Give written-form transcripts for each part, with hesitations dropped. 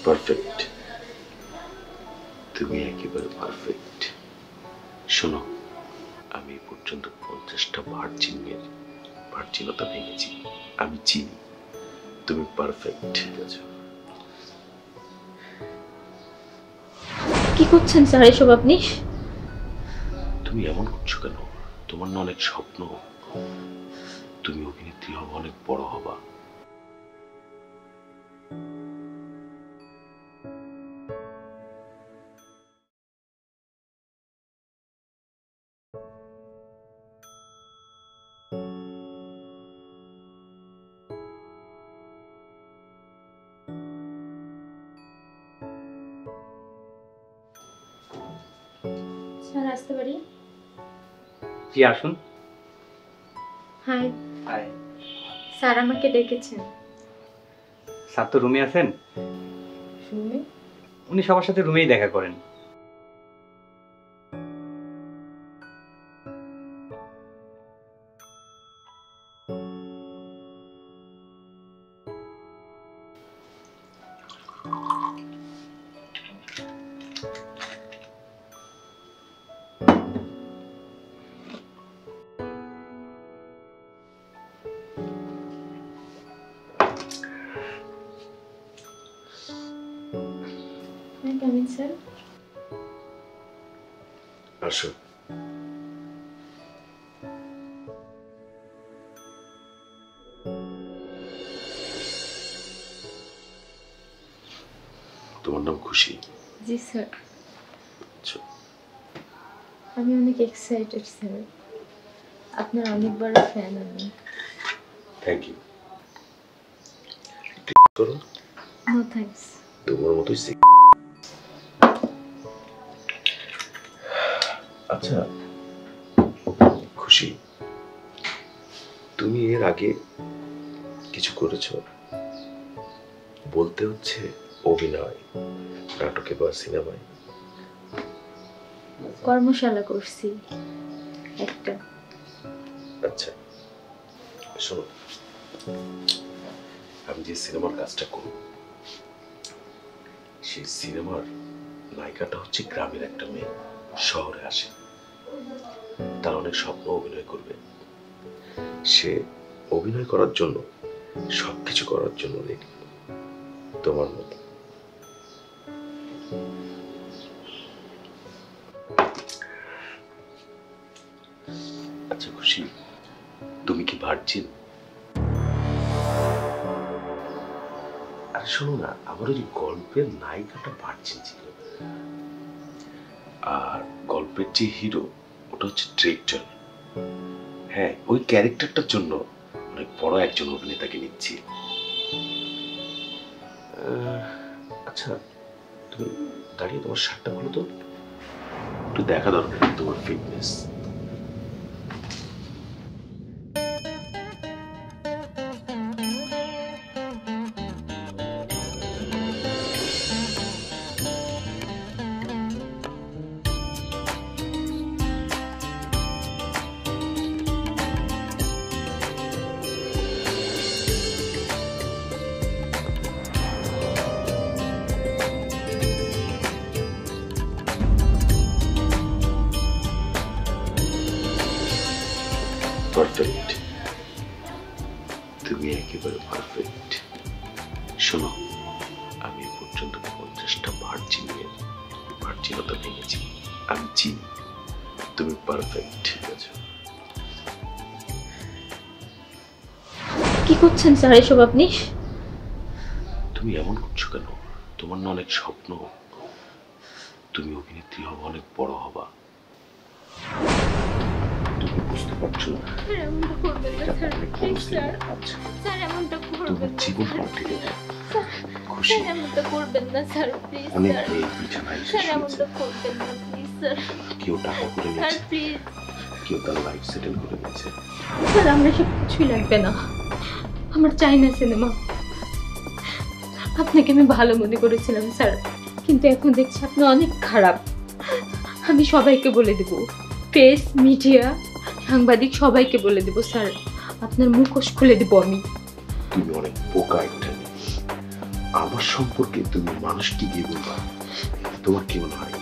Perfect, তুমি একেবারে perfect. শোনো, আমি পর্যন্ত 50টা ভার্জিনতা ভেঙেছি। আমি চিনি তুমি পারফেক্ট। ঠিক আছে, কি করছেন স্যার এসব আপনি? তুমি এমন করছো কেন? তোমার না অনেক স্বপ্ন, তুমি অভিনেত্রী হবা, অনেক বড় হবা। স্যার আসতে পারি? জি আসুন। হাই। হাই। স্যার আমাকে ডেকেছেন। স্যার তো রুমে আছেন। রুমে? উনি সবার সাথে রুমেই দেখা করেন। কেমন স্যার? আসো। তোমার নাম খুশি? জি স্যার। আচ্ছা, আমি অনেক এক্সাইটেড স্যার, আপনার অনেক বড় ফ্যান আমি। Thank you. করো। No thanks. তোমার মতোই। আচ্ছা খুশি, তুমি এর আগে কিছু করেছো? বলতে হচ্ছে অভিনয়, নাটকে বা সিনেমায়? কর্মশালা করছি একটা। আচ্ছা শোনো, আমি যে সিনেমার কাজটা করব, সেই সিনেমার নায়িকাটা হচ্ছে গ্রামের একটা মেয়ে, শহরে আসে, তার অনেক স্বপ্ন, অভিনয় করবে। সে অভিনয় করার জন্য সবকিছু করার জন্য রেডি, তোমার মতো। আচ্ছা খুশি, তুমি কি ভার্জিন? আরে শোনো না, আমার ওই গল্পের নায়িকাটা ভার্জিন ছিল, আর গল্পের যে হিরো ওটা হচ্ছে ডিরেক্টর। হ্যাঁ, ওই ক্যারেক্টারটার জন্য অনেক বড় একজন অভিনেতাকে নিচ্ছি। আচ্ছা তুমি দাঁড়িয়ে তোমার শার্টটা খুলো তো, একটু দেখা দরকার তোমার ফিটনেস। পারফেক্ট, তুমি একেবারে পারফেক্ট। শোনো, আমি পর্যন্ত 50টা ভার্জিনতা ভেঙেছি। আমি চিনি তুমি পারফেক্ট। ঠিক আছে, কি করছেন স্যার এসব আপনি? তুমি এমন করছো কেন? তোমার না অনেক স্বপ্ন, তুমি অভিনেত্রী হবা, অনেক বড় হবা। তুমি বুঝতে পারছো না? তোমার জীবন পাল্টে দেবে। খুশি, অনেক মেয়ে বিছানায় কেউ টাকা করে নিয়েছে, কেউ তার লাইফ সেটেল করে নিয়েছে। স্যার আমার সব কিছুই লাগবে না, আমার চাই না সিনেমা। আপনাকে আমি ভালো মনে করেছিলাম স্যার, কিন্তু এখন দেখছি আপনি অনেক খারাপ। আমি সবাইকে বলে দেব, প্রেস, মিডিয়া, সাংবাদিক সবাইকে বলে দেব স্যার, আপনার মুখোশ খুলে দেব আমি। তুমি অনেক বোকা একটা মেয়ে, আমার সম্পর্কে তুমি মানুষকে গিয়ে বলবা, তোমার কি মনে হয়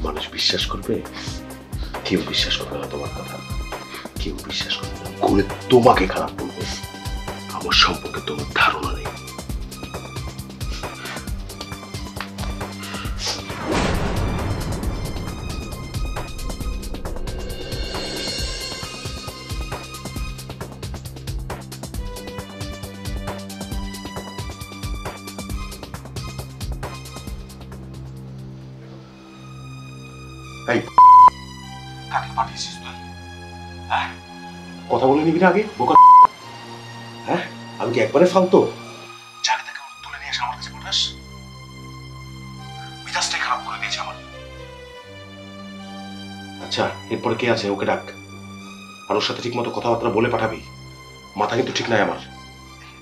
মানুষ বিশ্বাস করবে? কেউ বিশ্বাস করবে না তোমার কথা, কেউ বিশ্বাস করবে না, ঘুরে তোমাকে খারাপ বলবে। আমার সম্পর্কে তোমার ধারণা নেই। এই কাকে পাঠিয়েছিস তুই? হ্যাঁ, কথা বলে নিবি না আগে বোকা? হ্যাঁ, আমি কি একবারে ফালতো? যাকে তাকে তুলে নিয়ে এসে আমার কাছে পাঠাস? মেজাজটাই খারাপ করে দিয়েছে আমার। আচ্ছা, এরপরে কে আছে? ওকে ডাক, আর ওর সাথে ঠিক মতো কথাবার্তা বলে পাঠাবি। মাথা কিন্তু ঠিক নাই আমার।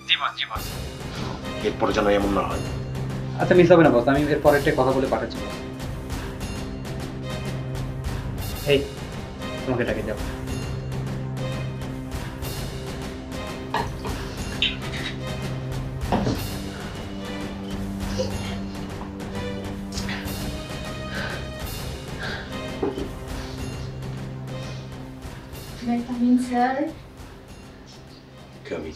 জি বস, জি বস। এরপরে যেন এমন না হয়। আচ্ছা, মিস হবে না বস, আমি এর পরেরটা কথা বলে পাঠাচ্ছি। এই, তোমাকে ডাকে যাও। May I come in, sir? কামি,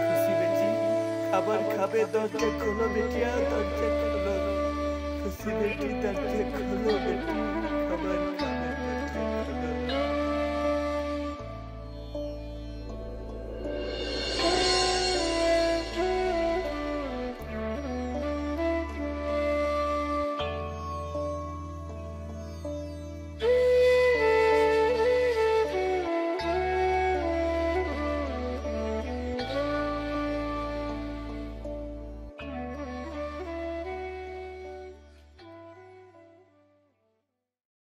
খুশি বেটি খাবার খাবে, দরজা খোলো বেটিয়া, দরজা খোলো। খুশি বেটি দরজা খোলো বেটি, খাবার খাবে দরজা খোলো।